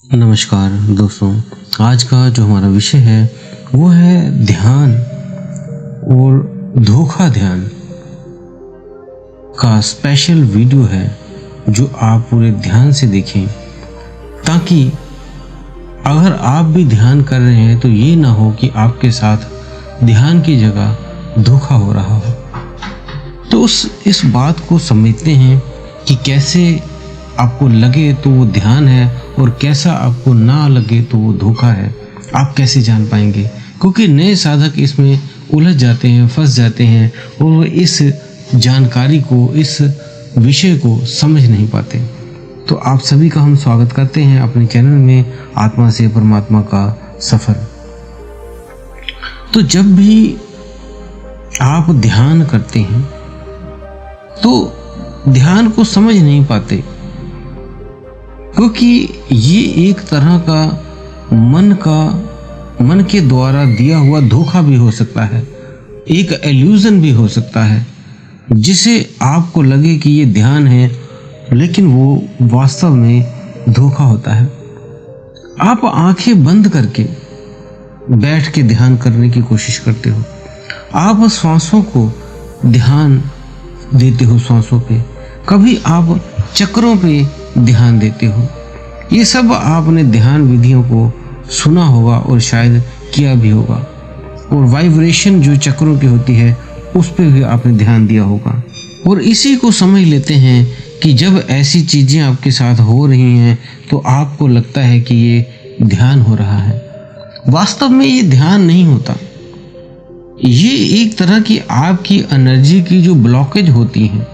नमस्कार दोस्तों, आज का जो हमारा विषय है वो है ध्यान और धोखा ध्यान का स्पेशल वीडियो है जो आप पूरे ध्यान से देखें, ताकि अगर आप भी ध्यान कर रहे हैं तो ये ना हो कि आपके साथ ध्यान की जगह धोखा हो रहा हो। तो इस बात को समझते हैं कि कैसे आपको लगे तो वो ध्यान है और कैसा आपको ना लगे तो वो धोखा है। आप कैसे जान पाएंगे? क्योंकि नए साधक इसमें उलझ जाते हैं, फंस जाते हैं और वो इस जानकारी को, इस विषय को समझ नहीं पाते। तो आप सभी का हम स्वागत करते हैं अपने चैनल में आत्मा से परमात्मा का सफर। तो जब भी आप ध्यान करते हैं तो ध्यान को समझ नहीं पाते, क्योंकि ये एक तरह का मन के द्वारा दिया हुआ धोखा भी हो सकता है, एक इल्यूजन भी हो सकता है, जिसे आपको लगे कि ये ध्यान है लेकिन वो वास्तव में धोखा होता है। आप आंखें बंद करके बैठ के ध्यान करने की कोशिश करते हो, आप श्वासों को ध्यान देते हो, श्वासों पे, कभी आप चक्रों पे ध्यान देते हो। ये सब आपने ध्यान विधियों को सुना होगा और शायद किया भी होगा, और वाइब्रेशन जो चक्रों की होती है उस पर भी आपने ध्यान दिया होगा। और इसी को समझ लेते हैं कि जब ऐसी चीज़ें आपके साथ हो रही हैं तो आपको लगता है कि ये ध्यान हो रहा है। वास्तव में ये ध्यान नहीं होता, ये एक तरह की आपकी एनर्जी की जो ब्लॉकेज होती है,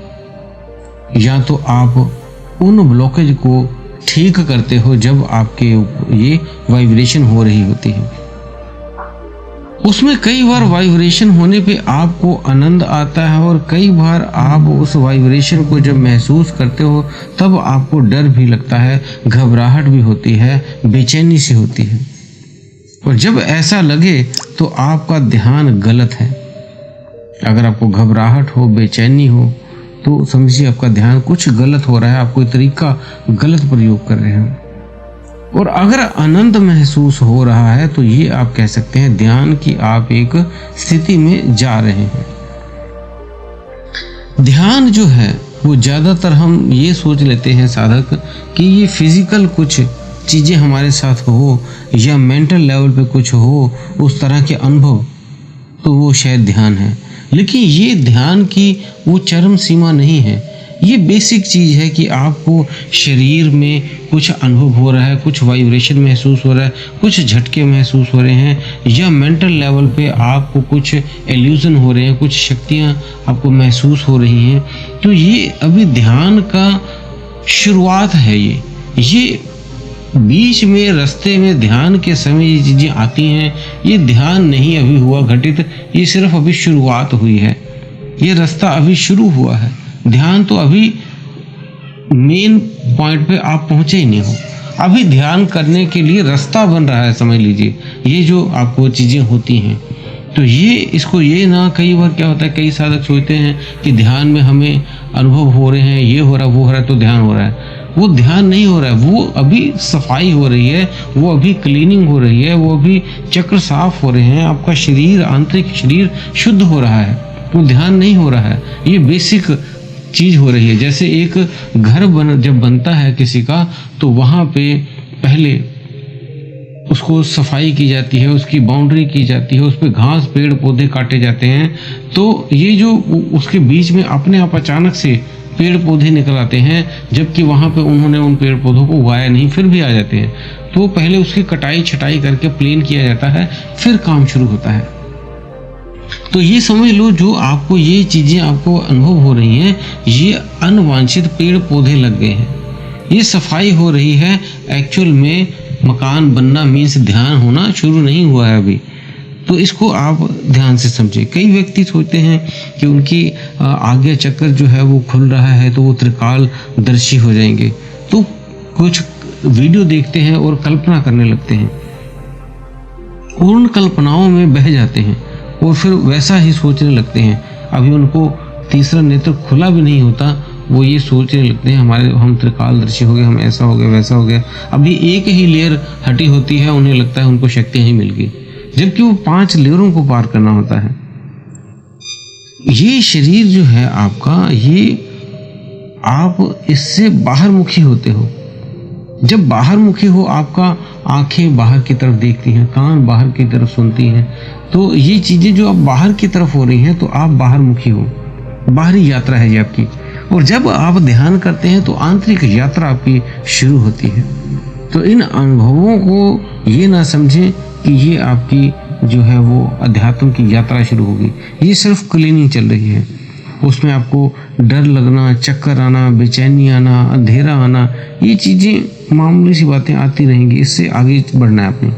या तो आप उन ब्लॉकेज को ठीक करते हो जब आपके ये वाइब्रेशन हो रही होती है। उसमें कई बार वाइब्रेशन होने पे आपको आनंद आता है, और कई बार आप उस वाइब्रेशन को जब महसूस करते हो तब आपको डर भी लगता है, घबराहट भी होती है, बेचैनी सी होती है। और जब ऐसा लगे तो आपका ध्यान गलत है। अगर आपको घबराहट हो, बेचैनी हो, तो समझिए आपका ध्यान कुछ गलत हो रहा है, आप कोई तरीका गलत प्रयोग कर रहे हैं। और अगर आनंद महसूस हो रहा है तो ये आप कह सकते हैं ध्यान की आप एक स्थिति में जा रहे हैं। ध्यान जो है वो ज़्यादातर हम ये सोच लेते हैं साधक कि ये फिजिकल कुछ चीज़ें हमारे साथ हो या मेंटल लेवल पे कुछ हो, उस तरह के अनुभव, तो वो शायद ध्यान है। लेकिन ये ध्यान की वो चरम सीमा नहीं है। ये बेसिक चीज़ है कि आपको शरीर में कुछ अनुभव हो रहा है, कुछ वाइब्रेशन महसूस हो रहा है, कुछ झटके महसूस हो रहे हैं, या मेंटल लेवल पे आपको कुछ इल्यूजन हो रहे हैं, कुछ शक्तियाँ आपको महसूस हो रही हैं। तो ये अभी ध्यान का शुरुआत है। ये बीच में रास्ते में ध्यान के समय ये चीज़ें आती हैं, ये ध्यान नहीं अभी हुआ घटित, ये सिर्फ अभी शुरुआत हुई है, ये रास्ता अभी शुरू हुआ है। ध्यान तो अभी मेन पॉइंट पे आप पहुँचे ही नहीं हो, अभी ध्यान करने के लिए रास्ता बन रहा है, समझ लीजिए। ये जो आपको चीज़ें होती हैं, तो ये ना, कई बार क्या होता है, कई साधक सोचते हैं कि ध्यान में हमें अनुभव हो रहे हैं, ये हो रहा है, वो हो रहा है, तो ध्यान हो रहा है। वो ध्यान नहीं हो रहा है, वो अभी सफाई हो रही है, वो अभी क्लीनिंग हो रही है, वो अभी चक्र साफ हो रहे हैं, आपका शरीर, आंतरिक शरीर शुद्ध हो रहा है, वो ध्यान नहीं हो रहा है। ये बेसिक चीज़ हो रही है। जैसे एक घर जब बनता है किसी का, तो वहाँ पे पहले उसको सफाई की जाती है, उसकी बाउंड्री की जाती है, उस पर घास, पेड़ पौधे काटे जाते हैं। तो ये जो उसके बीच में अपने आप अचानक से पेड़ पौधे निकल आते हैं, जबकि वहाँ पे उन्होंने उन पेड़ पौधों को उगाया नहीं, फिर भी आ जाते हैं। तो पहले उसकी कटाई छटाई करके प्लेन किया जाता है, फिर काम शुरू होता है। तो ये समझ लो, जो आपको ये चीज़ें आपको अनुभव हो रही हैं, ये अनवांछित पेड़ पौधे लग गए हैं, ये सफाई हो रही है। एक्चुअल में मकान बनना मीन्स ध्यान होना शुरू नहीं हुआ है अभी। तो इसको आप ध्यान से समझें। कई व्यक्ति सोचते हैं कि उनकी आज्ञा चक्र जो है वो खुल रहा है तो वो त्रिकाल दर्शी हो जाएंगे, तो कुछ वीडियो देखते हैं और कल्पना करने लगते हैं, उन कल्पनाओं में बह जाते हैं और फिर वैसा ही सोचने लगते हैं। अभी उनको तीसरा नेत्र खुला भी नहीं होता वो ये सोचने लगते हैं हम त्रिकालदर्शी हो गए, हम ऐसा हो गया वैसा हो गया। अभी एक ही लेयर हटी होती है, उन्हें लगता है उनको शक्तियां ही मिल गई, जबकि वो 5 लेयरों को पार करना होता है। ये शरीर जो है आपका, ये आप इससे बाहर मुखी होते हो। जब बाहर मुखी हो, आपका आंखें बाहर की तरफ देखती हैं, कान बाहर की तरफ सुनती हैं, तो ये चीजें जो अब बाहर की तरफ हो रही हैं, तो आप बाहर मुखी हो, बाहरी यात्रा है ये आपकी। और जब आप ध्यान करते हैं तो आंतरिक यात्रा आपकी शुरू होती है। तो इन अनुभवों को ये ना समझें कि ये आपकी जो है वो अध्यात्म की यात्रा शुरू होगी। ये सिर्फ क्लीनिंग चल रही है। उसमें आपको डर लगना, चक्कर आना, बेचैनी आना, अंधेरा आना, ये चीज़ें मामूली सी बातें आती रहेंगी। इससे आगे बढ़ना है आपने,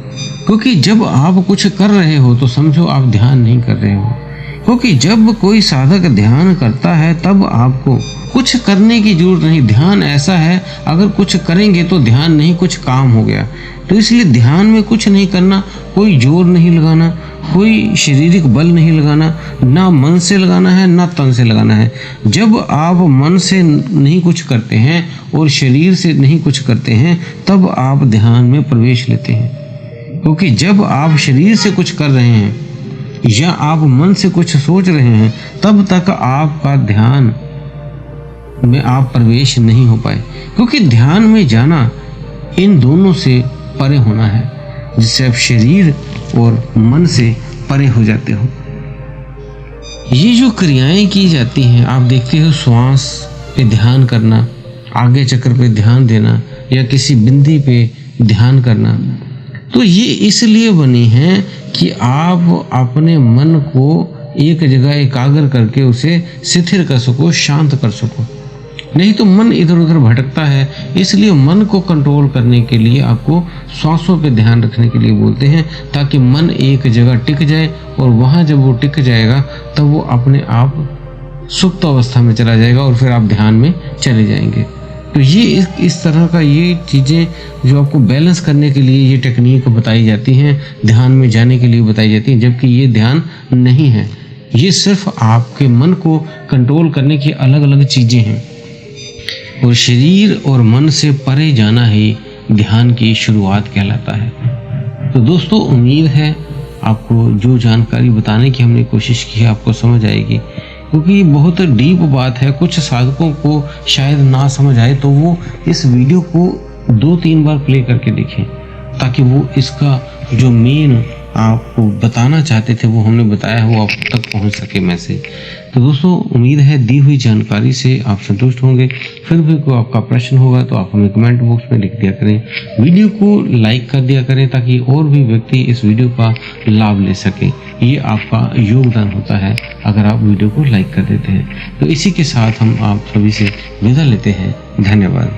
क्योंकि जब आप कुछ कर रहे हो तो समझो आप ध्यान नहीं कर रहे हो। क्योंकि जब कोई साधक ध्यान करता है तब आपको कुछ करने की जरूरत नहीं। ध्यान ऐसा है, अगर कुछ करेंगे तो ध्यान नहीं, कुछ काम हो गया। तो इसलिए ध्यान में कुछ नहीं करना, कोई जोर नहीं लगाना, कोई शारीरिक बल नहीं लगाना, ना मन से लगाना है ना तन से लगाना है। जब आप मन से नहीं कुछ करते हैं और शरीर से नहीं कुछ करते हैं, तब आप ध्यान में प्रवेश लेते हैं। क्योंकि जब आप शरीर से कुछ कर रहे हैं या आप मन से कुछ सोच रहे हैं, तब तक आपका ध्यान में आप प्रवेश नहीं हो पाए। क्योंकि ध्यान में जाना इन दोनों से परे होना है, जिससे आप शरीर और मन से परे हो जाते हो। ये जो क्रियाएं की जाती हैं, आप देखते हो, श्वास पे ध्यान करना, आगे चक्र पे ध्यान देना या किसी बिंदी पे ध्यान करना, तो ये इसलिए बनी है कि आप अपने मन को एक जगह एकाग्र करके उसे स्थिर कर सको, शांत कर सको। नहीं तो मन इधर उधर भटकता है। इसलिए मन को कंट्रोल करने के लिए आपको श्वासों पे ध्यान रखने के लिए बोलते हैं, ताकि मन एक जगह टिक जाए, और वहाँ जब वो टिक जाएगा तब वो अपने आप सुप्त अवस्था में चला जाएगा और फिर आप ध्यान में चले जाएंगे। तो ये इस तरह का ये चीज़ें जो आपको बैलेंस करने के लिए ये टेक्निक बताई जाती हैं, ध्यान में जाने के लिए बताई जाती हैं, जबकि ये ध्यान नहीं है। ये सिर्फ आपके मन को कंट्रोल करने की अलग अलग चीज़ें हैं। और शरीर और मन से परे जाना ही ध्यान की शुरुआत कहलाता है। तो दोस्तों, उम्मीद है आपको जो जानकारी बताने की हमने कोशिश की है आपको समझ आएगी, क्योंकि ये बहुत डीप बात है। कुछ साधकों को शायद ना समझ आए तो वो इस वीडियो को 2-3 बार प्ले करके देखें, ताकि वो इसका जो मेन आपको बताना चाहते थे वो हमने बताया वो आप तक पहुंच सके मैसेज। तो दोस्तों, उम्मीद है दी हुई जानकारी से आप संतुष्ट होंगे। फिर भी कोई आपका प्रश्न होगा तो आप हमें कमेंट बॉक्स में लिख दिया करें। वीडियो को लाइक कर दिया करें, ताकि और भी व्यक्ति इस वीडियो का लाभ ले सके। ये आपका योगदान होता है अगर आप वीडियो को लाइक कर देते हैं। तो इसी के साथ हम आप सभी से विदा लेते हैं। धन्यवाद।